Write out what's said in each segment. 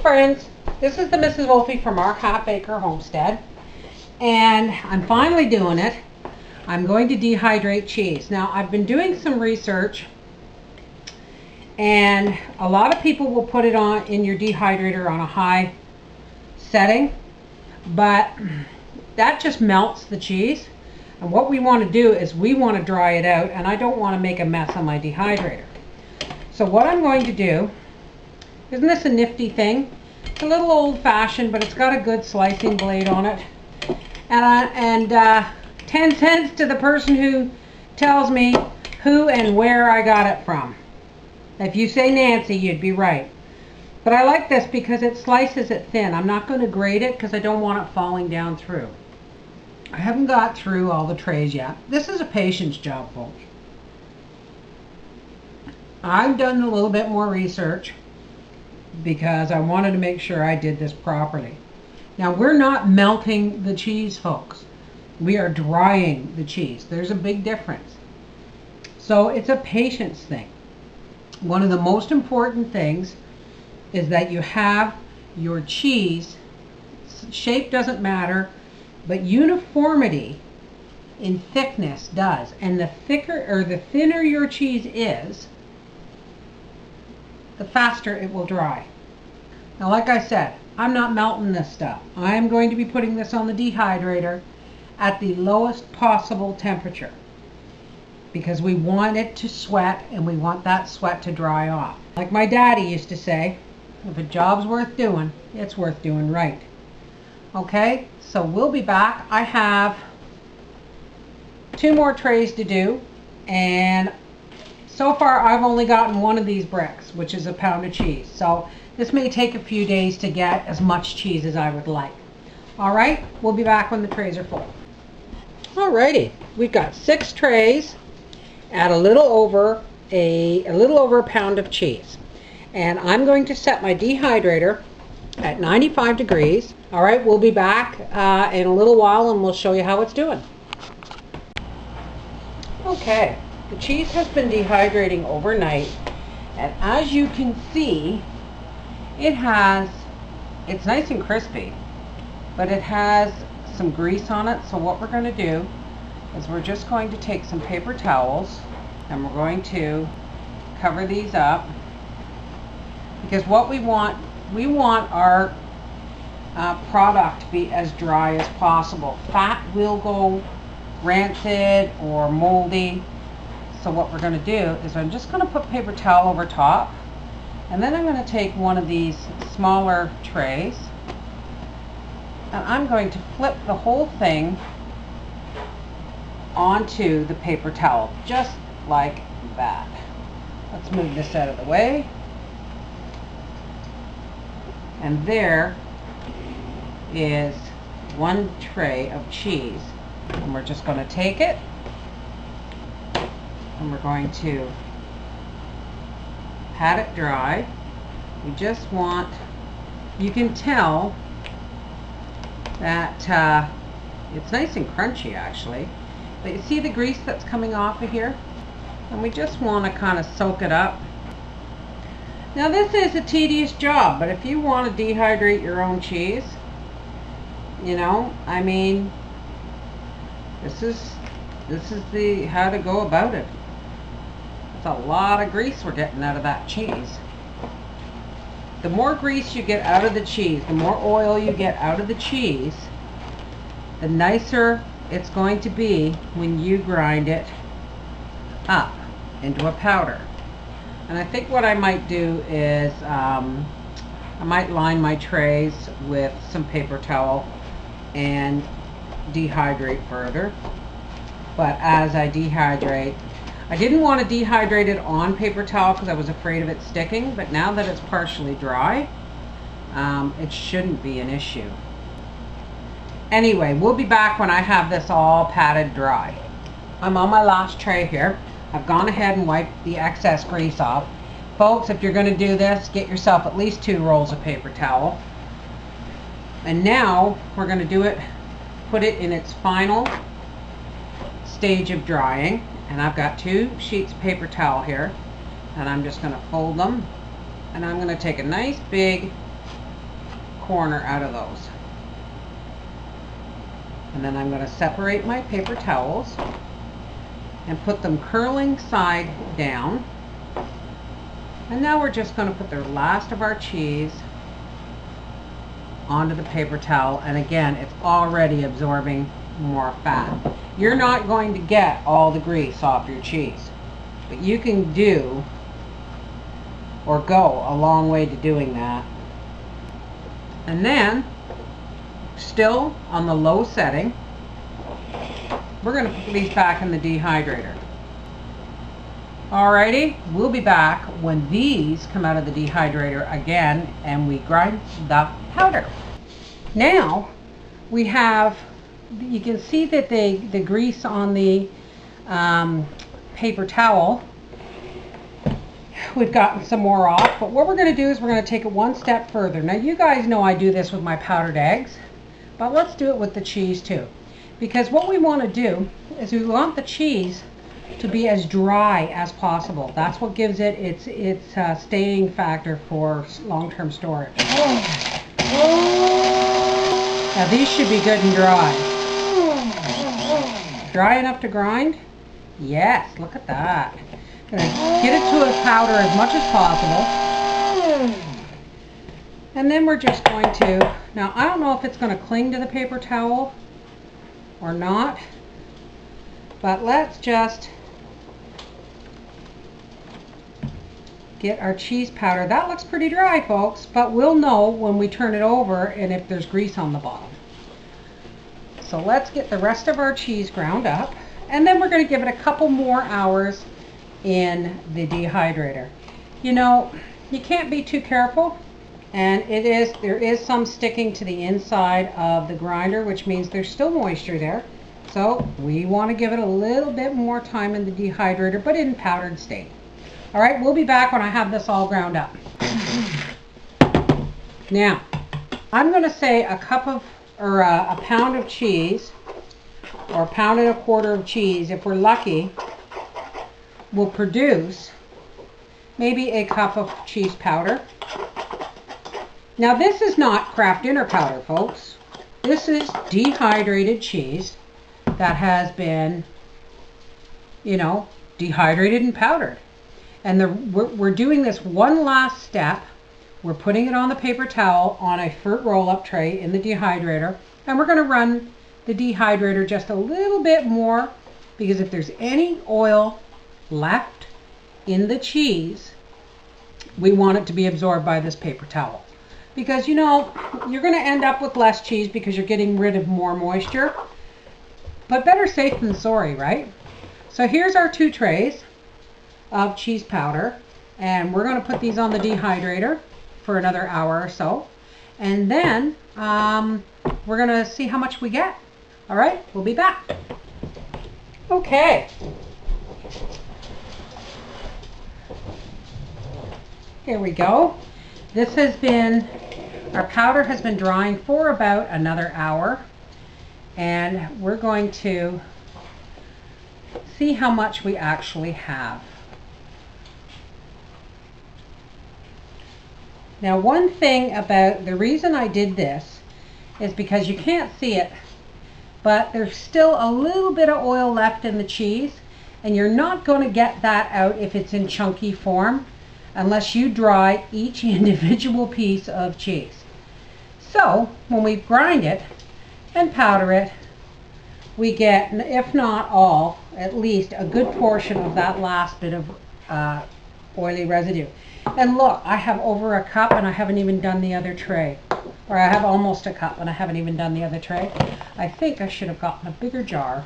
friends, this is the Mrs. Wolfie from our half acre homestead, and I'm finally doing it. I'm going to dehydrate cheese. Now I've been doing some research, and a lot of people will put it on in your dehydrator on a high setting, but that just melts the cheese. And what we want to do is we want to dry it out, and I don't want to make a mess on my dehydrator. So what I'm going to do, isn't this a nifty thing? It's a little old-fashioned, but it's got a good slicing blade on it. And 10 cents to the person who tells me who and where I got it from. If you say Nancy, you'd be right. But I like this because it slices it thin. I'm not going to grate it because I don't want it falling down through. I haven't got through all the trays yet. This is a patience job, folks. I've done a little bit more research because I wanted to make sure I did this properly. Now, we're not melting the cheese, folks. We are drying the cheese. There's a big difference. So it's a patience thing. One of the most important things is that you have your cheese, shape doesn't matter, but uniformity in thickness does. And the thicker or the thinner your cheese is, the faster it will dry. Now, like I said, I'm not melting this stuff. I'm going to be putting this on the dehydrator at the lowest possible temperature because we want it to sweat and we want that sweat to dry off. Like my daddy used to say, if a job's worth doing, it's worth doing right. Okay, so we'll be back. I have 2 more trays to do, and so far I've only gotten one of these bricks, which is a pound of cheese. So this may take a few days to get as much cheese as I would like. All right, we'll be back when the trays are full. Alrighty, we've got 6 trays at a little over a pound of cheese. And I'm going to set my dehydrator at 95 degrees. All right, we'll be back in a little while and we'll show you how it's doing. Okay, the cheese has been dehydrating overnight, and as you can see, it's nice and crispy, but it has some grease on it. So what we're going to do is we're just going to take some paper towels and we're going to cover these up, because what we want our product to be as dry as possible. Fat will go rancid or moldy. So what we're going to do is I'm just going to put paper towel over top, and then I'm going to take one of these smaller trays and I'm going to flip the whole thing onto the paper towel, just like that. Let's move this out of the way. And there is 1 tray of cheese. And we're just going to take it and we're going to pat it dry. We just want, you can tell that it's nice and crunchy actually. But you see the grease that's coming off of here? And we just want to kind of soak it up. Now this is a tedious job, but if you want to dehydrate your own cheese, you know, I mean, this is the how to go about it. It's a lot of grease we're getting out of that cheese. The more grease you get out of the cheese, the more oil you get out of the cheese, the nicer it's going to be when you grind it up into a powder. And I think what I might do is I might line my trays with some paper towel and dehydrate further. But as I dehydrate, I didn't want to dehydrate it on paper towel because I was afraid of it sticking, but now that it's partially dry, it shouldn't be an issue. Anyway, we'll be back when I have this all patted dry. I'm on my last tray here. I've gone ahead and wiped the excess grease off. Folks, if you're going to do this, get yourself at least 2 rolls of paper towel. And now we're going to do it, put it in its final stage of drying. And I've got 2 sheets of paper towel here, and I'm just going to fold them, and I'm going to take a nice big corner out of those. And then I'm going to separate my paper towels and put them curling side down. And now we're just going to put the last of our cheese onto the paper towel. And again, it's already absorbing more fat. You're not going to get all the grease off your cheese, but you can do or go a long way to doing that. And then, still on the low setting, we're going to put these back in the dehydrator. Alrighty, we'll be back when these come out of the dehydrator again and we grind the powder. Now we have, you can see that the grease on the paper towel, we've gotten some more off, but what we're going to do is we're going to take it one step further. Now you guys know I do this with my powdered eggs, but let's do it with the cheese too. Because what we want to do is we want the cheese to be as dry as possible. That's what gives it its staying factor for long-term storage. Now these should be good and dry. Dry enough to grind? Yes, look at that. Gonna get it to a powder as much as possible. And then we're just going to, now I don't know if it's going to cling to the paper towel or not, but let's just get our cheese powder. That looks pretty dry, folks, but we'll know when we turn it over and if there's grease on the bottom. So let's get the rest of our cheese ground up, and then we're going to give it a couple more hours in the dehydrator. You know, you can't be too careful, and there is some sticking to the inside of the grinder, which means there's still moisture there. So we want to give it a little bit more time in the dehydrator, but in powdered state. All right, we'll be back when I have this all ground up. Now, I'm going to say a pound of cheese, or a pound and a quarter of cheese, if we're lucky, will produce maybe a cup of cheese powder. Now this is not Kraft Dinner powder, folks. This is dehydrated cheese that has been, you know, dehydrated and powdered. And we're doing this one last step. We're putting it on the paper towel on a fruit roll-up tray in the dehydrator, and we're going to run the dehydrator just a little bit more, because if there's any oil left in the cheese, we want it to be absorbed by this paper towel. Because, you know, you're going to end up with less cheese because you're getting rid of more moisture, but better safe than sorry, right? So here's our 2 trays of cheese powder, and we're going to put these on the dehydrator for another hour or so, and then we're going to see how much we get. All right, we'll be back. Okay. Here we go. This has been, our powder has been drying for about another hour, and we're going to see how much we actually have. Now, one thing about the reason I did this is because you can't see it, but there's still a little bit of oil left in the cheese, and you're not going to get that out if it's in chunky form unless you dry each individual piece of cheese. So when we grind it and powder it, we get, if not all, at least a good portion of that last bit of oily residue. And look, I have over a cup and I haven't even done the other tray. Or I have almost a cup and I haven't even done the other tray. I think I should have gotten a bigger jar.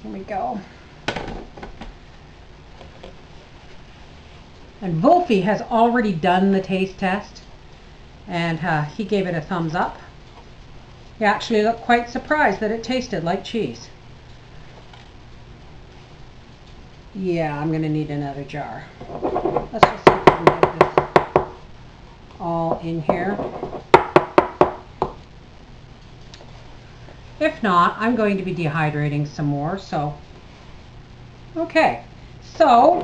Here we go. And Wolfie has already done the taste test, and he gave it a thumbs up. He actually looked quite surprised that it tasted like cheese. Yeah, I'm going to need another jar. Let's just see if we can get this all in here. If not, I'm going to be dehydrating some more. So, okay. So,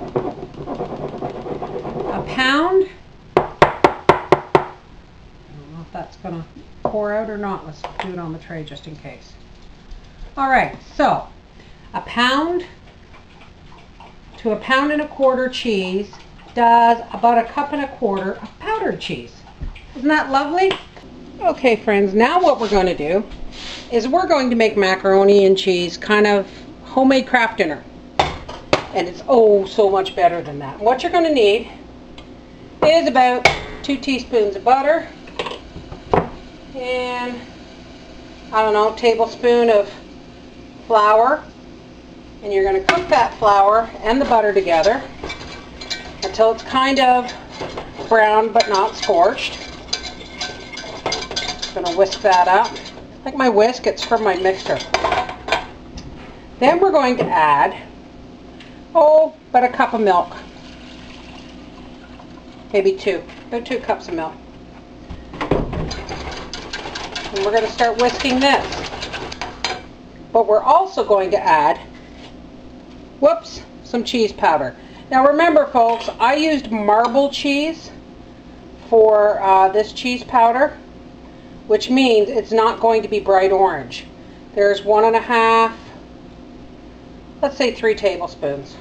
a pound. if that's gonna pour out or not. Let's do it on the tray just in case. All right, so a pound to a pound and a quarter cheese does about a cup and a quarter of powdered cheese. Isn't that lovely? Okay friends, now what we're going to do is we're going to make macaroni and cheese, kind of homemade craft dinner. And it's oh so much better than that. What you're going to need is about 2 teaspoons of butter and I don't know, tablespoon of flour. And you're going to cook that flour and the butter together until it's kind of brown but not scorched. Going to whisk that up. Like my whisk, it's from my mixer. Then we're going to add, about a cup of milk. Maybe about 2 cups of milk. And we're going to start whisking this. But we're also going to add, some cheese powder. Now remember folks, I used marble cheese for this cheese powder, which means it's not going to be bright orange. There's 1.5, let's say 3 tablespoons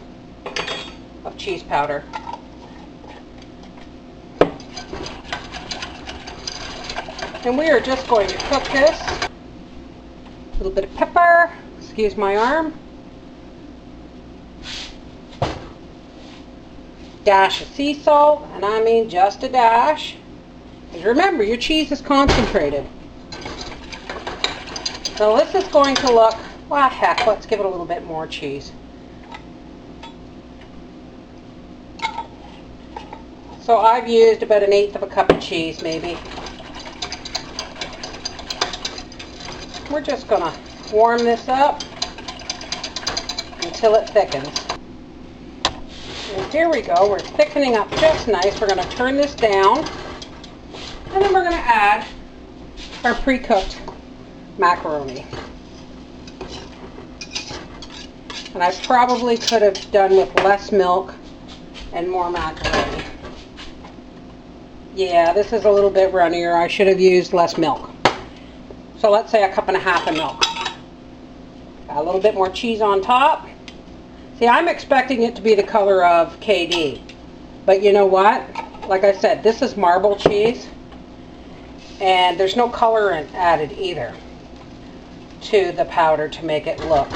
of cheese powder. And we are just going to cook this. A little bit of pepper, excuse my arm. Dash of sea salt, and I mean just a dash. Because remember, your cheese is concentrated. So this is going to look, well heck, let's give it a little bit more cheese. So I've used about 1/8 of a cup of cheese maybe. We're just going to warm this up until it thickens. And here we go, we're thickening up just nice. We're going to turn this down. And then we're going to add our pre-cooked macaroni. And I probably could have done with less milk and more macaroni. Yeah, this is a little bit runnier. I should have used less milk. So let's say 1.5 cups of milk. Got a little bit more cheese on top. See, I'm expecting it to be the color of KD. But you know what? Like I said, this is marble cheese. And there's no color added either to the powder to make it look.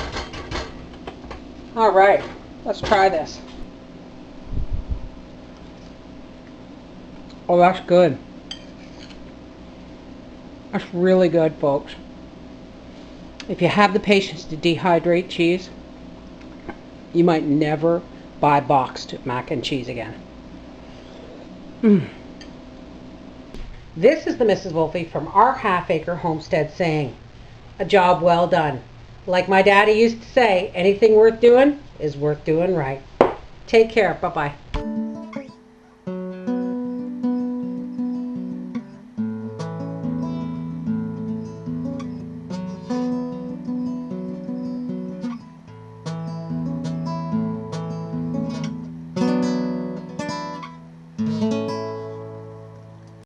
Alright, let's try this. Oh, that's good. That's really good, folks. If you have the patience to dehydrate cheese, you might never buy boxed mac and cheese again. This is the Mrs. Wolfie from our half-acre homestead saying, a job well done. Like my daddy used to say, anything worth doing is worth doing right. Take care. Bye-bye.